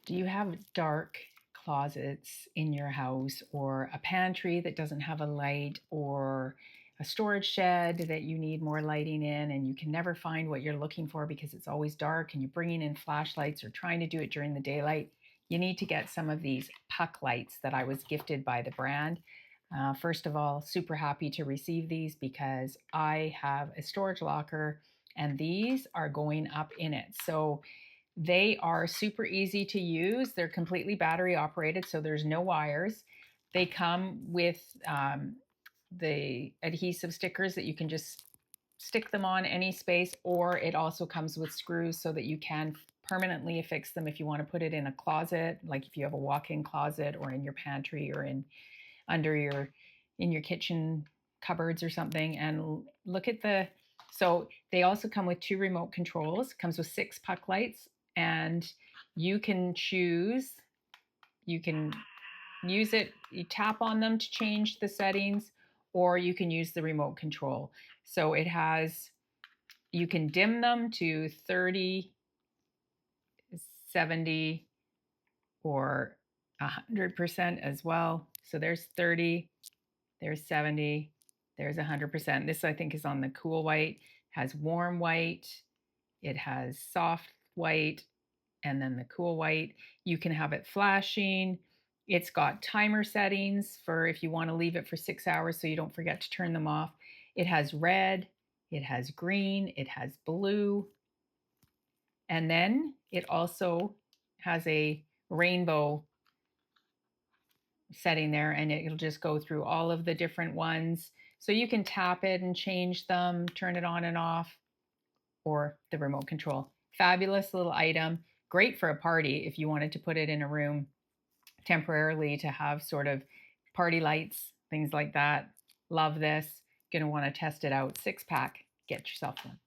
Do you have dark closets in your house, or a pantry that doesn't have a light, or a storage shed that you need more lighting in and you can never find what you're looking for because it's always dark and you're bringing in flashlights or trying to do it during the daylight? You need to get some of these puck lights that I was gifted by the brand. First of all, super happy to receive these because I have a storage locker and these are going up in it. So they are super easy to use. They're completely battery operated, so there's no wires. They come with the adhesive stickers that you can just stick them on any space, or it also comes with screws so that you can permanently affix them if you want to put it in a closet, like if you have a walk-in closet, or in your pantry, or in under your in your kitchen cupboards or something. And look at so they also come with 2 remote controls. Comes with 6 puck lights, and you can choose, you can use it, you tap on them to change the settings, or you can use the remote control. So it has, you can dim them to 30, 70, or 100% as well. So there's 30, there's 70, there's 100%. This I think is on the cool white, has warm white, it has soft white, and then the cool white. You can have it flashing. It's got timer settings for if you want to leave it for 6 hours so you don't forget to turn them off. It has red, it has green, it has blue, and then it also has a rainbow setting there, and it'll just go through all of the different ones. So you can tap it and change them, turn it on and off, or the remote control. Fabulous little item. Great for a party if you wanted to put it in a room temporarily to have sort of party lights, things like that. Love this. Going to want to test it out. 6-pack. Get yourself one.